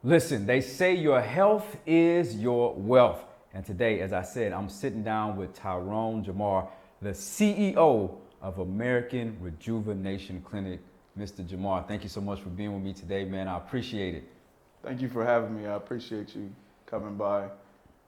Listen, they say your health is your wealth. And today, as I said, I'm sitting down with Tyrone Jamar, the CEO of American Rejuvenation Clinic. Mr. Jamar, thank you so much for being with me today, man. I appreciate it. Thank you for having me. I appreciate you coming by,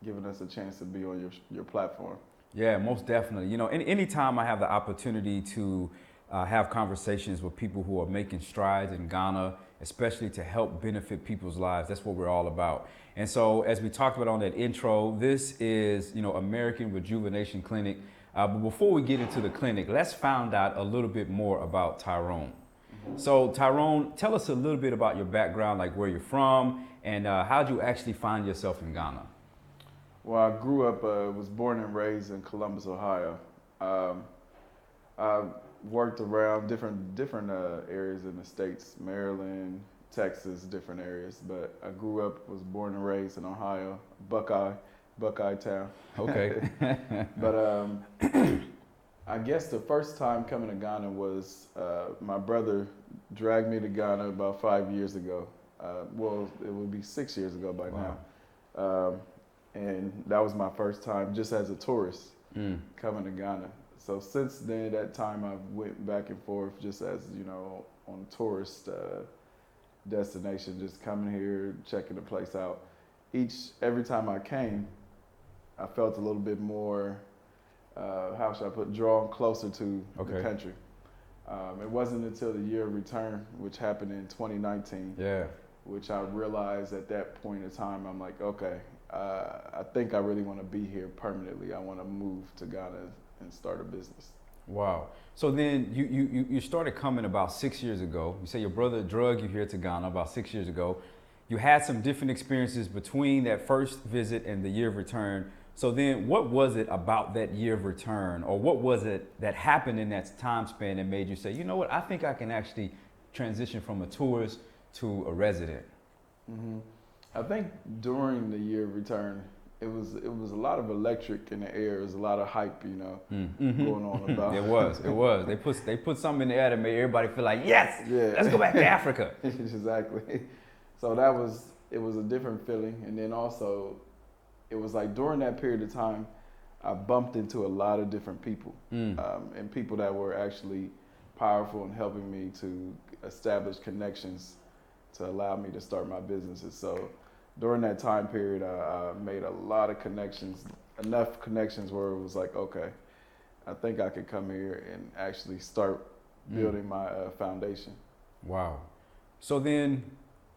giving us a chance to be on your platform. Yeah, most definitely. You know, anytime I have the opportunity to have conversations with people who are making strides in Ghana, especially to help benefit people's lives, that's what we're all about. And so, as we talked about on that intro, this is, American Rejuvenation Clinic. But before we get into the clinic, let's find out a little bit more about Tyrone. So, Tyrone, tell us a little bit about your background, like where you're from, and how'd you actually find yourself in Ghana? Well, I grew up, was born and raised in Columbus, Ohio. I worked around different areas in the states, Maryland, Texas, different areas. But I grew up, was born and raised in Ohio, Buckeye Town. Okay. But I guess the first time coming to Ghana was my brother dragged me to Ghana about 5 years ago. Well, it would be 6 years ago by Wow. now. And that was my first time just as a tourist coming to Ghana. So since then, that time I went back and forth just as, on tourist destination, just coming here, checking the place out. Every time I came, I felt a little bit more, how should I put, drawn closer to the country. It wasn't until the year of return, which happened in 2019, Yeah. which I realized at that point in time, I'm like, okay, I think I really want to be here permanently. I want to move to Ghana and start a business. Wow. So then you started coming about 6 years ago. You say your brother drug you here to Ghana about 6 years ago. You had some different experiences between that first visit and the year of return. So then what was it about that year of return, or what was it that happened in that time span that made you say, you know what, I think I can actually transition from a tourist to a resident? hmm I think during the year of return, it was a lot of electric in the air. It was a lot of hype, going on about. It was. It was. They put something in the air that made everybody feel like, yes, Yeah, let's go back to Africa. exactly. So it was a different feeling, and then also, it was like during that period of time, I bumped into a lot of different people, and people that were actually powerful in helping me to establish connections to allow me to start my businesses. So during that time period, I made a lot of connections, enough connections where it was like, okay, I think I could come here and actually start building my foundation. Wow. So then,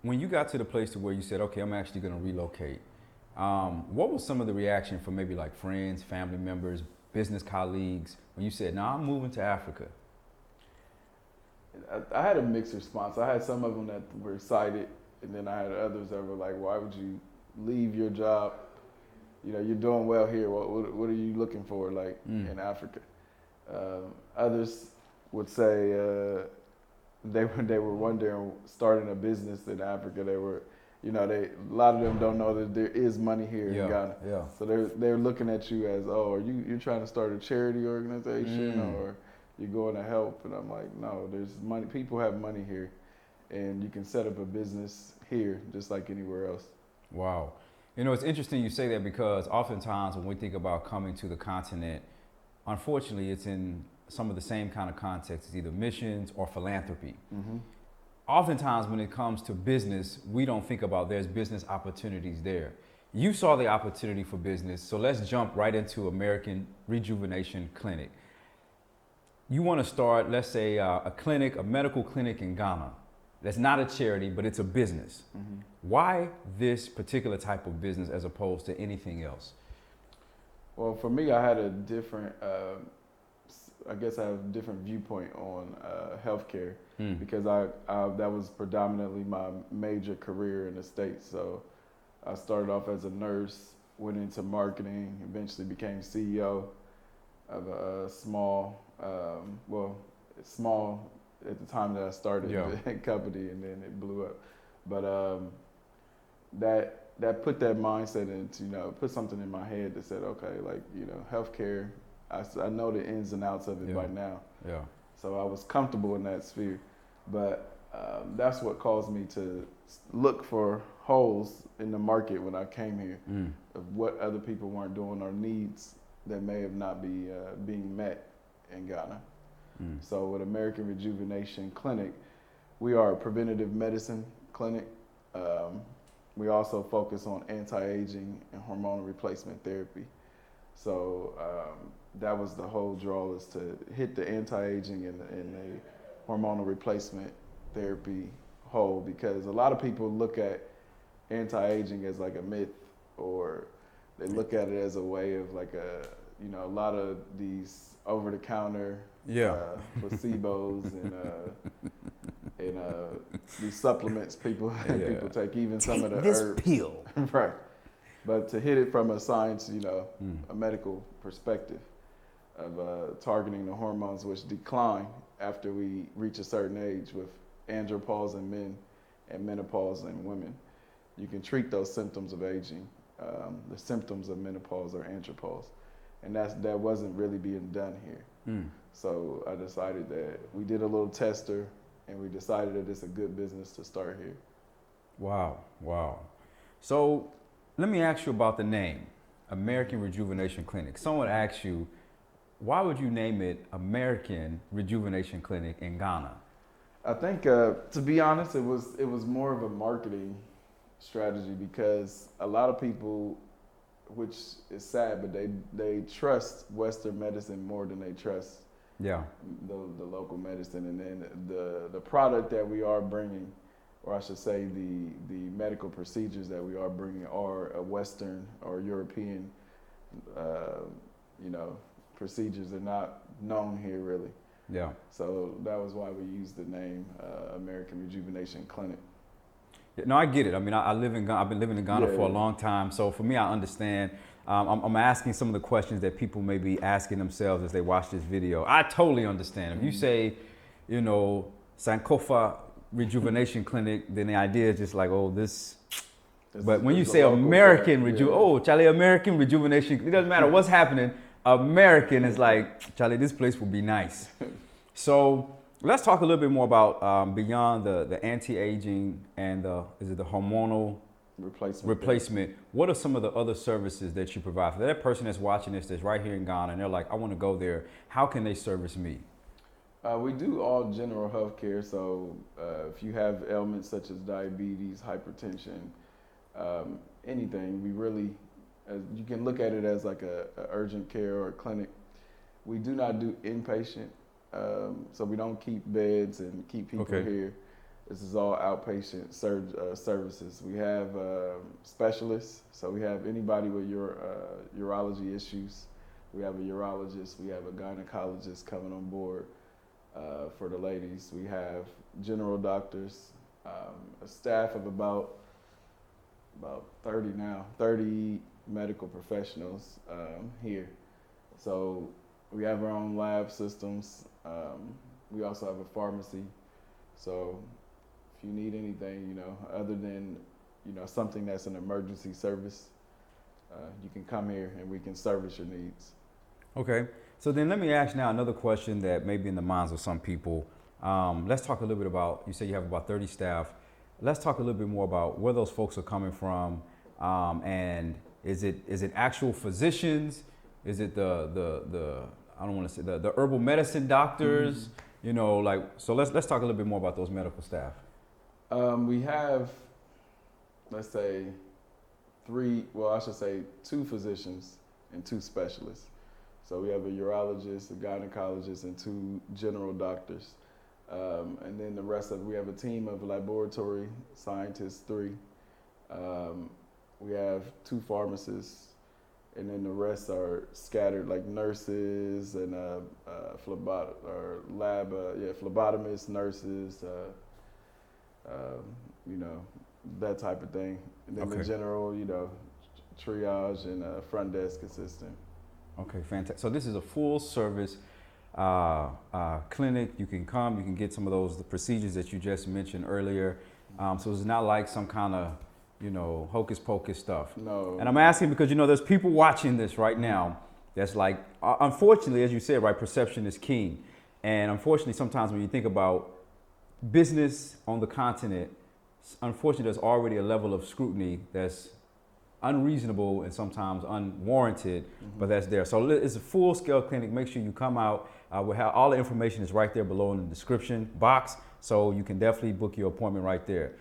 when you got to the place to where you said, okay, I'm actually going to relocate, what was some of the reaction from maybe like friends, family members, business colleagues when you said, "No, I'm moving to Africa"? I had a mixed response. I had some of them that were excited, and then I had others that were like, why would you leave your job? You're doing well here. What are you looking for, like, in Africa? Others would say they were wondering starting a business in Africa. They were, a lot of them don't know that there is money here in Ghana. Yeah. So they're looking at you as, oh, are you're trying to start a charity organization, or you're going to help? And I'm like, no, there's money. People have money here, and you can set up a business here just like anywhere else. Wow. It's interesting you say that, because oftentimes when we think about coming to the continent, unfortunately, it's in some of the same kind of contexts, either missions or philanthropy. Oftentimes when it comes to business, we don't think about there's business opportunities there. You saw the opportunity for business, so let's jump right into American Rejuvenation Clinic. You want to start, let's say, a clinic, a medical clinic in Ghana. That's not a charity, but it's a business. Why this particular type of business as opposed to anything else? Well, for me, I had a different, I guess I have a different viewpoint on healthcare, because I that was predominantly my major career in the States. So I started off as a nurse, went into marketing, eventually became CEO of a small, small at the time that I started the company, and then it blew up. But that put that mindset into, put something in my head that said, okay, like, healthcare, I know the ins and outs of it by now. Yeah. So I was comfortable in that sphere. But that's what caused me to look for holes in the market when I came here of what other people weren't doing or needs that may have not be being met in Ghana. So with American Rejuvenation Clinic, we are a preventative medicine clinic. We also focus on anti-aging and hormonal replacement therapy. So that was the whole draw, is to hit the anti-aging and the hormonal replacement therapy hole, because a lot of people look at anti-aging as like a myth, or they look at it as a way of like a lot of these over-the-counter placebos and these supplements people take, even some of the this herbs. pill. Right. But to hit it from a science, a medical perspective of targeting the hormones which decline after we reach a certain age, with andropause in men and menopause in women. You can treat those symptoms of aging. The symptoms of menopause or andropause. And that wasn't really being done here. So I decided that we did a little tester, and we decided that it's a good business to start here. Wow. So let me ask you about the name, American Rejuvenation Clinic. Someone asked you, why would you name it American Rejuvenation Clinic in Ghana? I think, to be honest, it was more of a marketing strategy, because a lot of people, which is sad, but they trust Western medicine more than they trust the local medicine. And then the product that we are bringing, or I should say the medical procedures that we are bringing, are a Western or European procedures. They're not known here really. Yeah. So that was why we used the name American Rejuvenation Clinic. No, I get it. I mean, I've been living in Ghana for a long time. So for me, I understand. I'm asking some of the questions that people may be asking themselves as they watch this video. I totally understand. If you say, Sankofa Rejuvenation Clinic, then the idea is just like, but when you say American American Rejuvenation, it doesn't matter what's happening. American is like, Charlie, this place will be nice. So let's talk a little bit more about beyond the anti-aging and the hormonal replacement. What are some of the other services that you provide for that person that's watching this, that's right here in Ghana, and they're like, I want to go there. How can they service me? We do all general health care. So if you have ailments such as diabetes, hypertension, anything, we really, you can look at it as like a urgent care or a clinic. We do not do inpatient. So we don't keep beds and keep people here. This is all outpatient services. We have specialists. So we have anybody with urology issues. We have a urologist. We have a gynecologist coming on board for the ladies. We have general doctors, a staff of about 30 medical professionals here. So we have our own lab systems. We also have a pharmacy. So if you need anything, other than, something that's an emergency service, you can come here and we can service your needs. Okay. So then let me ask now another question that may be in the minds of some people. Let's talk a little bit about, you say you have about 30 staff. Let's talk a little bit more about where those folks are coming from. And is it actual physicians? Is it the I don't want to say the herbal medicine doctors, so let's talk a little bit more about those medical staff. We have, let's say, two physicians and two specialists. So we have a urologist, a gynecologist, and two general doctors. And then we have a team of laboratory scientists, 3. We have 2 pharmacists. And then the rest are scattered, like nurses and phlebotomists, nurses, that type of thing. And then the general, triage and front desk assistant. Okay, fantastic. So this is a full service clinic. You can come, you can get some of the procedures that you just mentioned earlier. So it's not like some kind of hocus pocus stuff. No. And I'm asking because, there's people watching this right now that's like, unfortunately, as you said, right, perception is king. And unfortunately, sometimes when you think about business on the continent, unfortunately, there's already a level of scrutiny that's unreasonable and sometimes unwarranted, but that's there. So it's a full-scale clinic. Make sure you come out. We'll have all the information is right there below in the description box, so you can definitely book your appointment right there.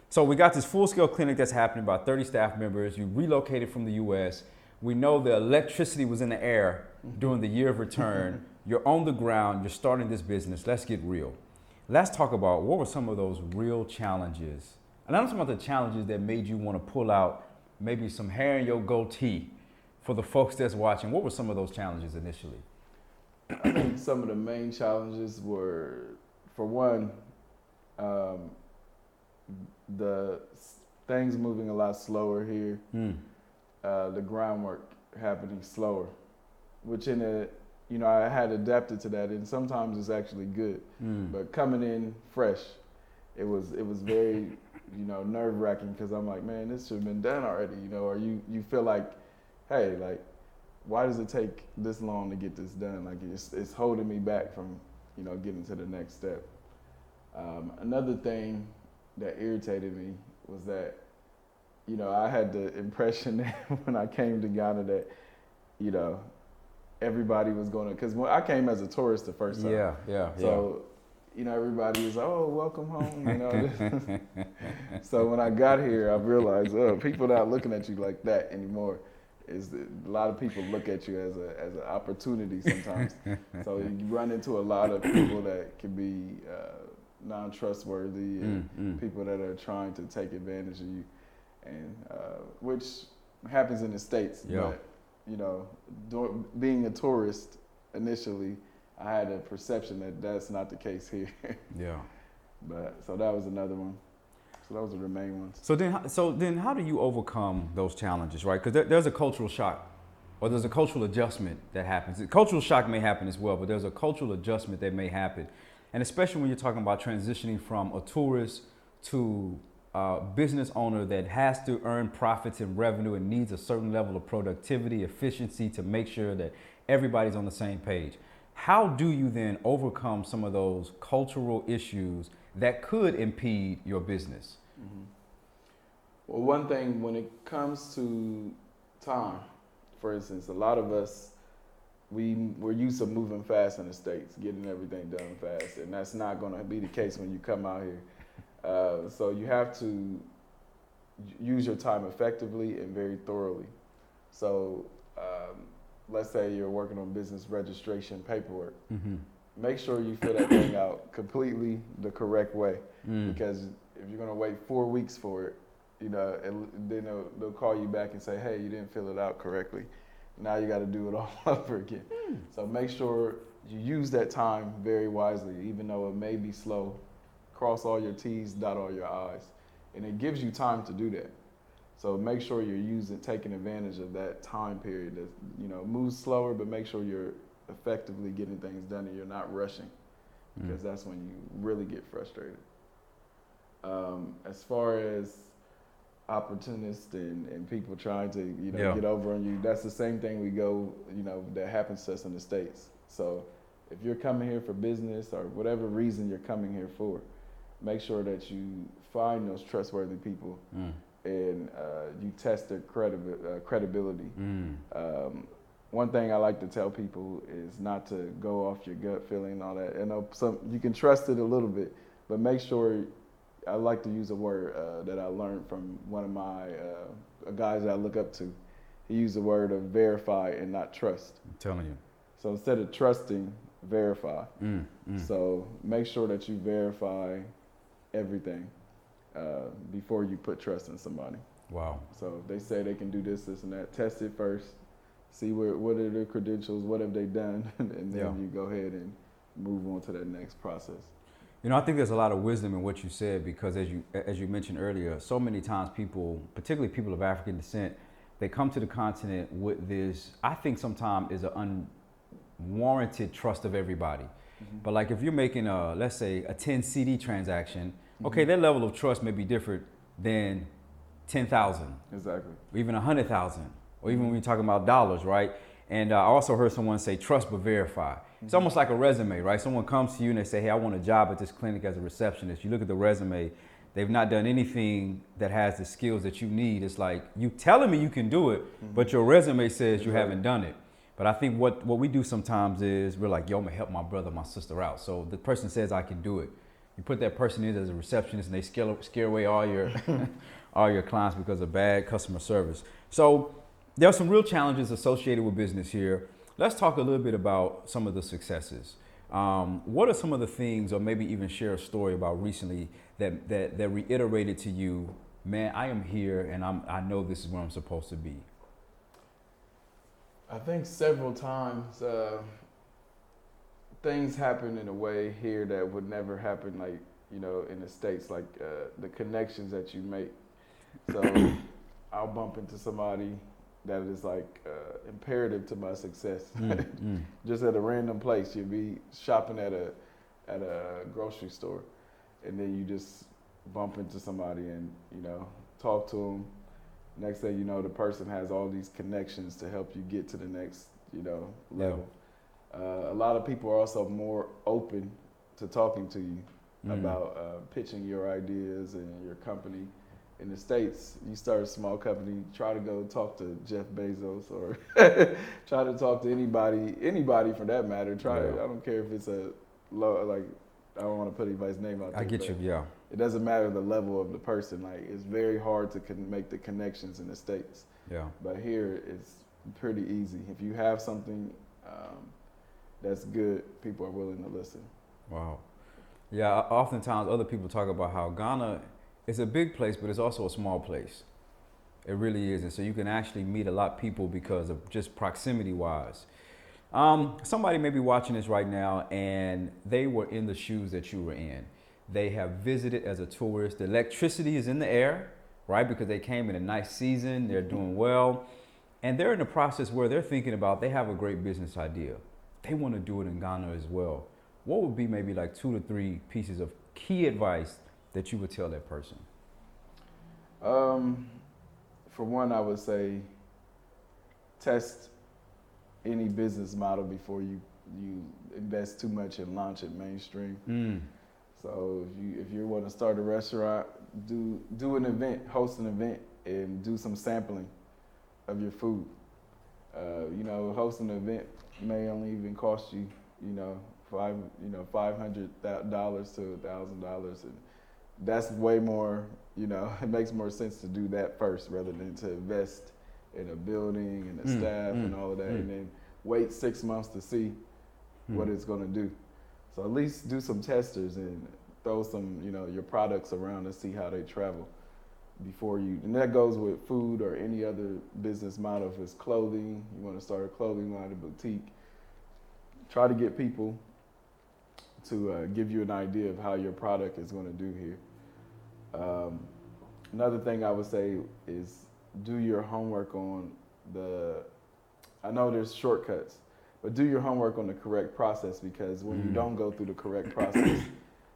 So we got this full-scale clinic that's happening, about 30 staff members. You relocated from the U.S. We know the electricity was in the air during the year of return. You're on the ground. You're starting this business. Let's get real. Let's talk about what were some of those real challenges. And I'm talking about the challenges that made you want to pull out maybe some hair in your goatee for the folks that's watching. What were some of those challenges initially? I think some of the main challenges were, for one, the things moving a lot slower here, the groundwork happening slower, which I had adapted to that, and sometimes it's actually good. But coming in fresh, it was very, nerve-wracking, because I'm like, man, this should have been done already, or you feel like, hey, like, why does it take this long to get this done? Like, it's holding me back from, getting to the next step. Another thing that irritated me was that, I had the impression that when I came to Ghana that, everybody was going to, because when I came as a tourist the first time. So, everybody was, oh, welcome home, So when I got here, I realized, people not looking at you like that anymore. A lot of people look at you as an opportunity sometimes. So you run into a lot of people that can be non-trustworthy and people that are trying to take advantage of you, and which happens in the States. But being a tourist initially, I had a perception that that's not the case here. But so that was another one. So those are the main ones. So then how do you overcome those challenges, right? Because there's a cultural shock, or there's a cultural adjustment that happens. The cultural shock may happen as well, but there's a cultural adjustment that may happen. And especially when you're talking about transitioning from a tourist to a business owner that has to earn profits and revenue and needs a certain level of productivity, efficiency to make sure that everybody's on the same page. How do you then overcome some of those cultural issues that could impede your business? Well, one thing, when it comes to time, for instance, a lot of us, we're used to moving fast in the States, getting everything done fast, and that's not going to be the case when you come out here. So you have to use your time effectively and very thoroughly. So let's say you're working on business registration paperwork. Make sure you fill that thing out completely the correct way, because if you're going to wait 4 weeks for it, and then they'll call you back and say, hey, you didn't fill it out correctly. Now you got to do it all over again. So make sure you use that time very wisely, even though it may be slow. Cross all your T's, dot all your I's. And it gives you time to do that. So make sure you're taking advantage of that time period that, moves slower, but make sure you're effectively getting things done and you're not rushing, because that's when you really get frustrated. As far as opportunists and people trying to, get over on you, that's the same thing that happens to us in the States. So if you're coming here for business or whatever reason you're coming here for, make sure that you find those trustworthy people and you test their credibility. One thing I like to tell people is not to go off your gut feeling and all that. You can trust it a little bit, but make sure. I like to use a word that I learned from one of my guys that I look up to. He used the word of verify and not trust. I'm telling you. So instead of trusting, verify. So make sure that you verify everything before you put trust in somebody. Wow. So if they say they can do this, and that, test it first. See what are their credentials, what have they done, and then you go ahead and move on to that next process. I think there's a lot of wisdom in what you said, because as you mentioned earlier, so many times people, particularly people of African descent, they come to the continent with this, I think sometimes is an unwarranted trust of everybody. But like if you're making let's say a 10 CD transaction, okay, their level of trust may be different than 10,000. Exactly. Or even 100,000, or even when you're talking about dollars, right? And I also heard someone say, trust but verify. It's almost like a resume, right? Someone comes to you and they say, hey, I want a job at this clinic as a receptionist. You look at the resume, they've not done anything that has the skills that you need. It's like, you telling me you can do it, but your resume says you haven't done it. But I think what we do sometimes is we're like, yo, I'm gonna help my brother, my sister out. So the person says I can do it. You put that person in as a receptionist and they scare away all your all your clients because of bad customer service. So there are some real challenges associated with business here. Let's talk a little bit about some of the successes. What are some of the things, or maybe even share a story about recently that reiterated to you, man, I am here and I know this is where I'm supposed to be? I think several times things happen in a way here that would never happen, like, you know, in the States, like the connections that you make. So I'll bump into somebody that is like imperative to my success. Just at a random place. You'll be shopping at a grocery store, and then you just bump into somebody and, you know, talk to them. Next thing you know, the person has all these connections to help you get to the next, you know, level. A lot of people are also more open to talking to you about pitching your ideas and your company. In the States, you start a small company, try to go talk to Jeff Bezos or try to talk to anybody for that matter. I don't care if it's a low, like, I don't want to put anybody's name out there. I get you, yeah. It doesn't matter the level of the person. Like, it's very hard to make the connections in the States. Yeah. But here, it's pretty easy. If you have something that's good, people are willing to listen. Wow. Yeah, oftentimes other people talk about how Ghana is a big place, but it's also a small place. It really is. And so you can actually meet a lot of people because of just proximity wise. Somebody may be watching this right now and they were in the shoes that you were in. They have visited as a tourist. The electricity is in the air, right? Because they came in a nice season, they're doing well. And they're in a process where they're thinking about, they have a great business idea. They want to do it in Ghana as well. What would be maybe like 2 to 3 pieces of key advice that you would tell that person? For one, I would say test any business model before you invest too much and launch it mainstream. So if you want to start a restaurant, do an event, host an event, and do some sampling of your food. You know, hosting an event may only even cost you, $500 to $1,000, and that's way more. It makes more sense to do that first rather than to invest in a building and a staff and all of that, and then wait 6 months to see what it's going to do. So at least do some testers and throw some, your products around and see how they travel before you. And that goes with food or any other business model. If it's clothing, you want to start a clothing line, a boutique. Try to get people to give you an idea of how your product is going to do here. Another thing I would say is do your homework on I know there's shortcuts, but do your homework on the correct process, because when you don't go through the correct process,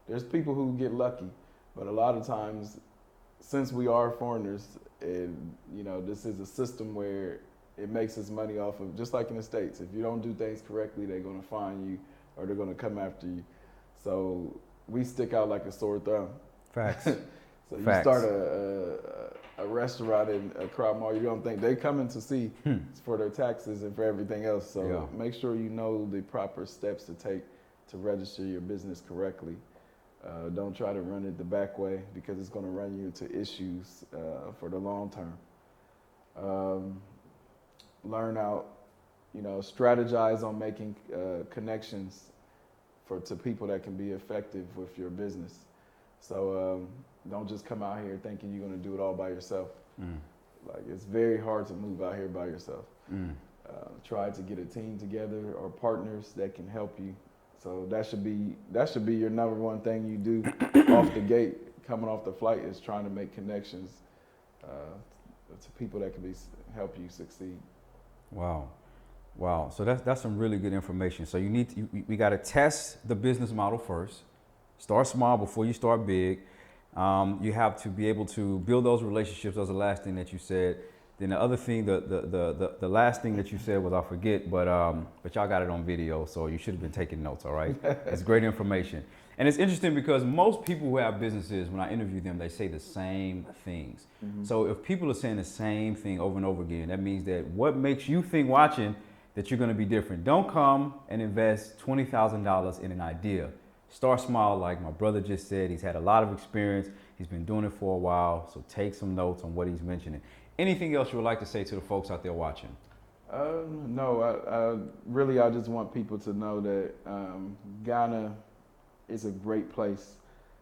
there's people who get lucky, but a lot of times, since we are foreigners, and this is a system where it makes its money off of, just like in the States, if you don't do things correctly, they're going to fine you or they're going to come after you. So we stick out like a sore thumb. Facts. So you start a restaurant in Accra Mall, you don't think they're coming to see for their taxes and for everything else. So make sure you know the proper steps to take to register your business correctly. Don't try to run it the back way, because it's going to run you into issues for the long term. Learn out, strategize on making connections to people that can be effective with your business. So don't just come out here thinking you're going to do it all by yourself. Like, it's very hard to move out here by yourself. Try to get a team together or partners that can help you. So that should be your number one thing you do off the gate, coming off the flight, is trying to make connections to people that can help you succeed. Wow. So that's some really good information. So we got to test the business model first. Start small before you start big. You have to be able to build those relationships. That was the last thing that you said. Then the other thing, the last thing that you said was, I forget, but y'all got it on video, so you should have been taking notes, all right? It's great information. And it's interesting because most people who have businesses, when I interview them, they say the same things. Mm-hmm. So if people are saying the same thing over and over again, that means that what makes you think watching that you're gonna be different. Don't come and invest $20,000 in an idea. Start small, like my brother just said. He's had a lot of experience. He's been doing it for a while, so take some notes on what he's mentioning. Anything else you would like to say to the folks out there watching? No, I just want people to know that Ghana is a great place.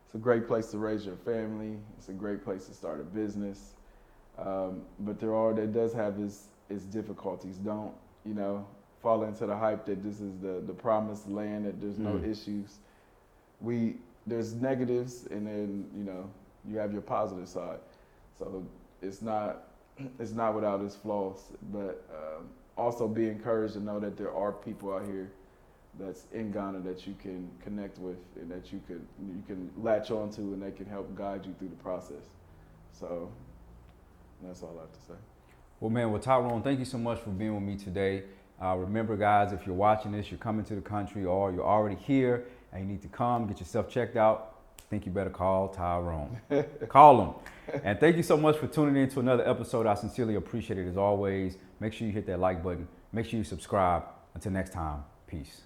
It's a great place to raise your family. It's a great place to start a business. But there does have its difficulties. Don't, fall into the hype that this is the promised land, that there's no issues. There's negatives, and then, you have your positive side. So it's not without its flaws, but also be encouraged to know that there are people out here that's in Ghana that you can connect with and that you can latch on to, and they can help guide you through the process. So that's all I have to say. Well, man, Tyrone, thank you so much for being with me today. Remember, guys, if you're watching this, you're coming to the country, or you're already here and you need to come get yourself checked out, I think you better call Tyrone. Call him. And thank you so much for tuning in to another episode. I sincerely appreciate it as always. Make sure you hit that like button. Make sure you subscribe. Until next time, peace.